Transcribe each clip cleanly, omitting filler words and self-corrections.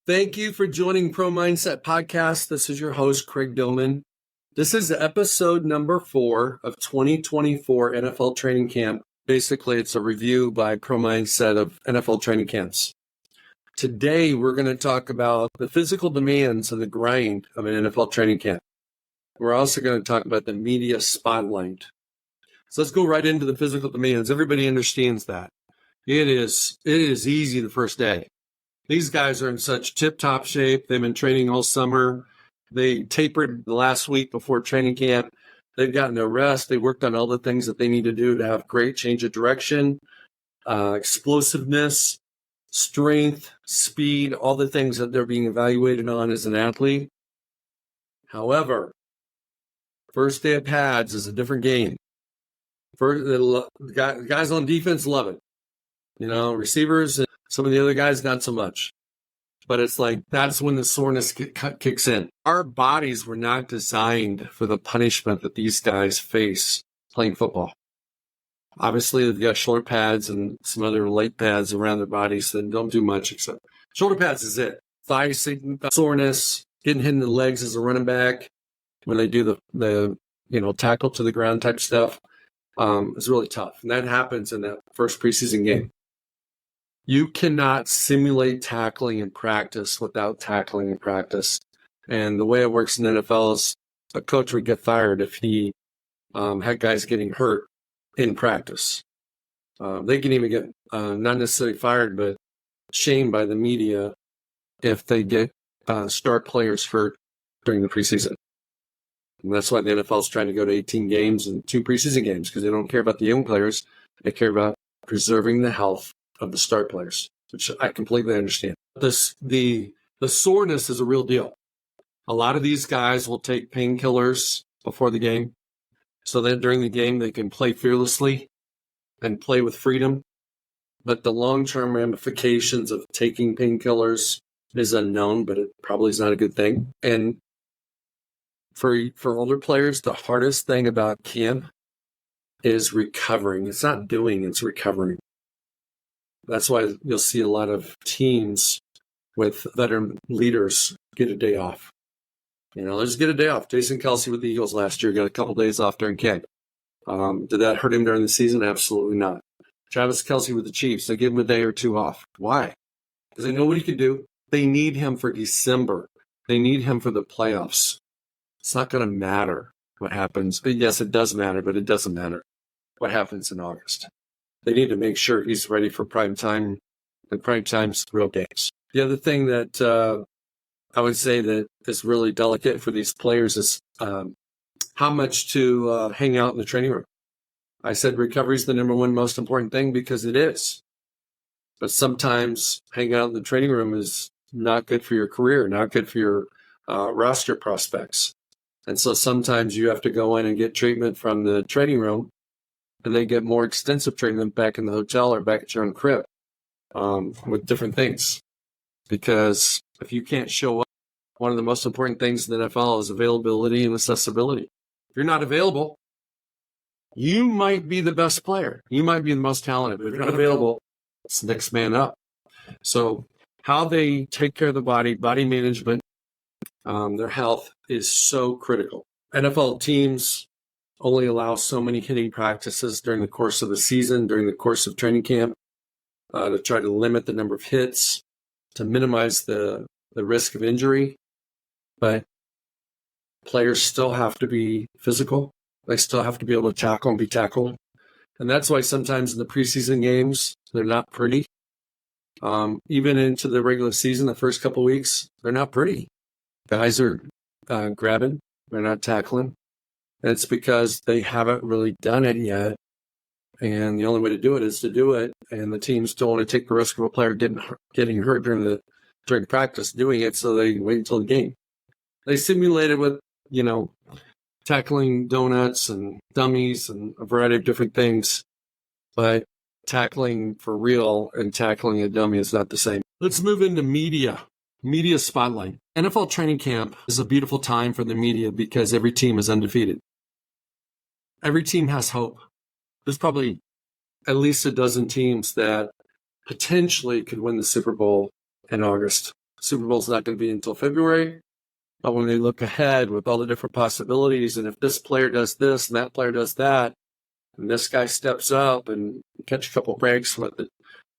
Thank you for joining Pro Mindset Podcast. This is your host, Craig Domann. This is episode number 4 of 2024 NFL training camp. Basically, it's a review by Pro Mindset of NFL training camps. Today, we're going to talk about the physical demands and the grind of an NFL training camp. We're also going to talk about the media spotlight. So let's go right into the physical demands. Everybody understands that. It is easy the first day. These guys are in such tip-top shape. They've been training all summer. They tapered the last week before training camp. They've gotten their rest. They worked on all the things that they need to do to have great change of direction, explosiveness, strength, speed, all the things that they're being evaluated on as an athlete. However, first day of pads is a different game. The guys on defense love it. Receivers and some of the other guys, not so much. But it's like that's when the soreness kicks in. Our bodies were not designed for the punishment that these guys face playing football. Obviously, they've got shoulder pads and some other light pads around their bodies that don't do much except shoulder pads is it. Thigh soreness, getting hit in the legs as a running back when they do the tackle to the ground type stuff is really tough. And that happens in that first preseason game. You cannot simulate tackling in practice without tackling in practice. And the way it works in the NFL is a coach would get fired if he had guys getting hurt in practice. They can even get not necessarily fired, but shamed by the media if they get star players hurt during the preseason. And that's why the NFL is trying to go to 18 games and 2 preseason games, because they don't care about the young players. They care about preserving the health of the start players, which I completely understand. The soreness is a real deal. A lot of these guys will take painkillers before the game, so that during the game they can play fearlessly and play with freedom. But the long-term ramifications of taking painkillers is unknown, but it probably is not a good thing. And for older players, the hardest thing about camp is recovering. It's not doing, it's recovering. That's why you'll see a lot of teams with veteran leaders get a day off. Just get a day off. Jason Kelce with the Eagles last year got a couple days off during camp. Did that hurt him during the season? Absolutely not. Travis Kelce with the Chiefs, they give him a day or 2 off. Why? Because they know what he can do. They need him for December. They need him for the playoffs. It's not going to matter what happens. Yes, it does matter, but it doesn't matter what happens in August. They need to make sure he's ready for prime time, and prime time's real games. The other thing that I would say that is really delicate for these players is how much to hang out in the training room. I said recovery is the number one most important thing because it is. But sometimes hanging out in the training room is not good for your career, not good for your roster prospects. And so sometimes you have to go in and get treatment from the training room, and they get more extensive treatment back in the hotel or back at your own crib with different things. Because if you can't show up, one of the most important things in the NFL is availability and accessibility. If you're not available, you might be the best player. You might be the most talented, but if you're not available, it's the next man up. So how they take care of the body management, their health is so critical. NFL teams only allow so many hitting practices during the course of the season, during the course of training camp, to try to limit the number of hits, to minimize the risk of injury. But players still have to be physical. They still have to be able to tackle and be tackled. And that's why sometimes in the preseason games, they're not pretty. Even into the regular season, the first couple of weeks, they're not pretty. Guys are grabbing, they're not tackling. And it's because they haven't really done it yet. And the only way to do it is to do it. And the teams don't want to take the risk of a player getting hurt during practice doing it, so they wait until the game. They simulated with, tackling donuts and dummies and a variety of different things. But tackling for real and tackling a dummy is not the same. Let's move into media spotlight. NFL training camp is a beautiful time for the media because every team is undefeated. Every team has hope. There's probably at least a dozen teams that potentially could win the Super Bowl in August. Super Bowl's not going to be until February. But when they look ahead with all the different possibilities, and if this player does this and that player does that, and this guy steps up and catch a couple breaks with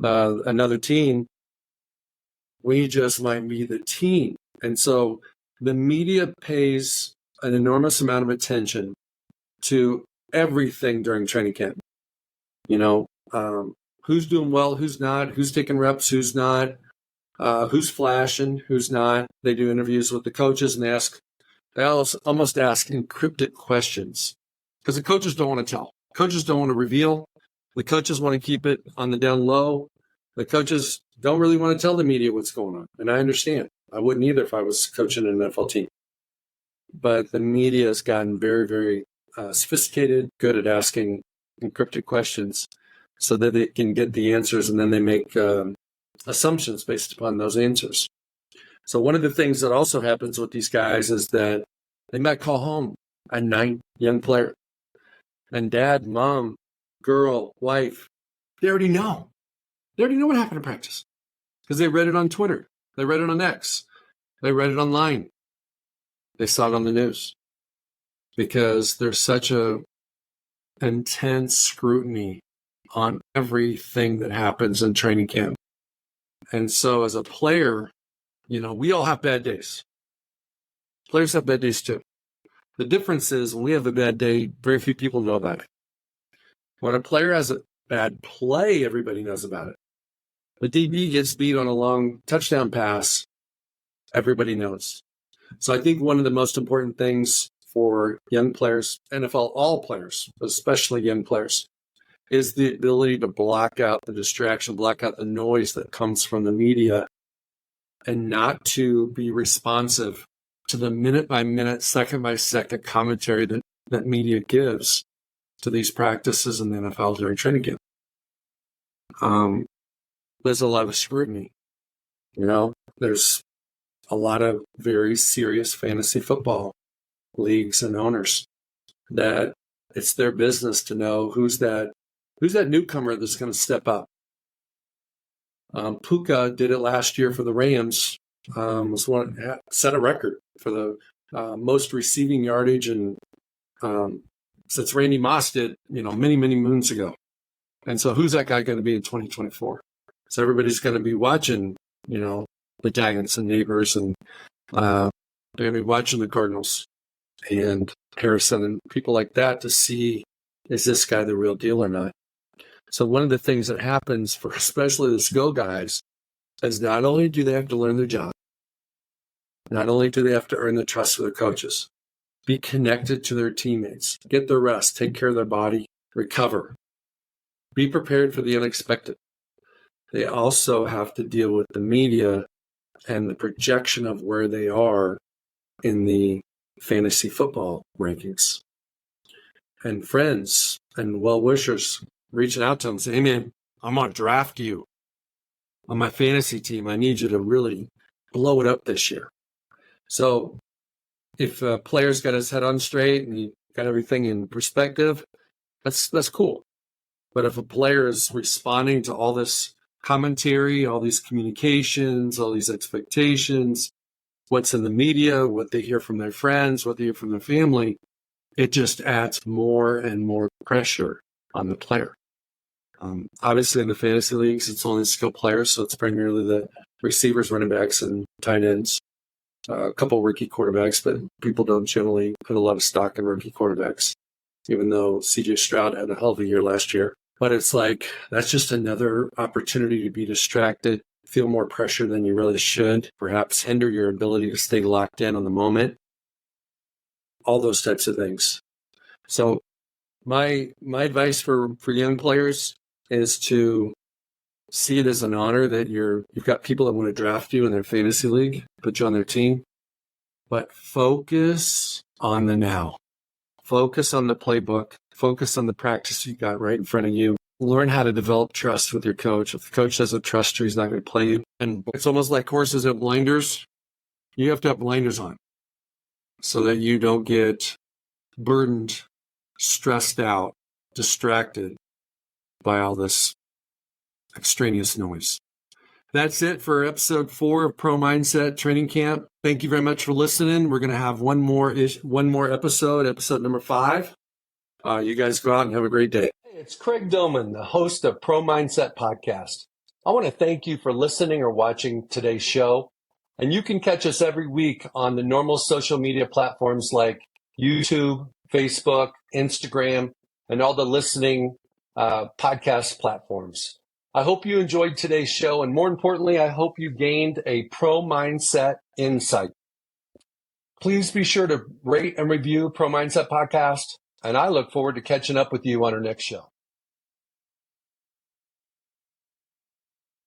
another team, we just might be the team. And so the media pays an enormous amount of attention to everything during training camp. Who's doing well, who's not, who's taking reps, who's not, who's flashing, who's not. They do interviews with the coaches, and they almost ask encrypted questions because the coaches don't want to tell. Coaches don't want to reveal. The coaches want to keep it on the down low. The coaches don't really want to tell the media what's going on. And I understand. I wouldn't either if I was coaching an NFL team. But the media has gotten very, very sophisticated, good at asking encrypted questions so that they can get the answers, and then they make assumptions based upon those answers. So one of the things that also happens with these guys is that they might call home a young player. And dad, mom, girl, wife, they already know. They already know what happened in practice because they read it on Twitter. They read it on X. They read it online. They saw it on the news because there's such a intense scrutiny on everything that happens in training camp. And so as a player, we all have bad days. Players have bad days too. The difference is when we have a bad day, very few people know about it. When a player has a bad play, everybody knows about it. The DB gets beat on a long touchdown pass, everybody knows. So I think one of the most important things for young players, NFL all players, especially young players, is the ability to block out the distraction, block out the noise that comes from the media, and not to be responsive to the minute-by-minute, second-by-second commentary that media gives to these practices in the NFL during training camp. There's a lot of scrutiny. There's a lot of very serious fantasy football leagues and owners that it's their business to know who's that newcomer that's going to step up. Puka did it last year for the Rams. Set a record for the most receiving yardage, and since Randy Moss did, many, many moons ago. And so who's that guy going to be in 2024? So everybody's going to be watching, the Giants and neighbors, and they're going to be watching the Cardinals and Harrison and people like that to see, is this guy the real deal or not? So one of the things that happens for especially the skill guys is not only do they have to learn their job, not only do they have to earn the trust of their coaches, be connected to their teammates, get their rest, take care of their body, recover, be prepared for the unexpected. They also have to deal with the media and the projection of where they are in the fantasy football rankings. And friends and well-wishers reaching out to them, saying, hey, man, I'm going to draft you on my fantasy team. I need you to really blow it up this year. So if a player's got his head on straight and he got everything in perspective, that's cool. But if a player is responding to all this commentary, all these communications, all these expectations, what's in the media, what they hear from their friends, what they hear from their family, it just adds more and more pressure on the player. Obviously, in the fantasy leagues, it's only skilled players, so it's primarily the receivers, running backs, and tight ends. A couple rookie quarterbacks, but people don't generally put a lot of stock in rookie quarterbacks, even though C.J. Stroud had a hell of a year last year. But it's like, that's just another opportunity to be distracted, feel more pressure than you really should, perhaps hinder your ability to stay locked in on the moment, all those types of things. So my advice for young players is to see it as an honor that you've got people that want to draft you in their fantasy league, put you on their team, but focus on the now. Focus on the playbook. Focus on the practice you got right in front of you. Learn how to develop trust with your coach. If the coach doesn't trust you, he's not going to play you. And it's almost like horses have blinders. You have to have blinders on so that you don't get burdened, stressed out, distracted by all this extraneous noise. That's it for episode 4 of Pro Mindset Training Camp. Thank you very much for listening. We're going to have one more episode number 5. You guys go out and have a great day. Hey, it's Craig Domann, the host of Pro Mindset Podcast. I want to thank you for listening or watching today's show. And you can catch us every week on the normal social media platforms like YouTube, Facebook, Instagram, and all the listening podcast platforms. I hope you enjoyed today's show, and more importantly, I hope you gained a pro mindset insight. Please be sure to rate and review Pro Mindset Podcast, and I look forward to catching up with you on our next show.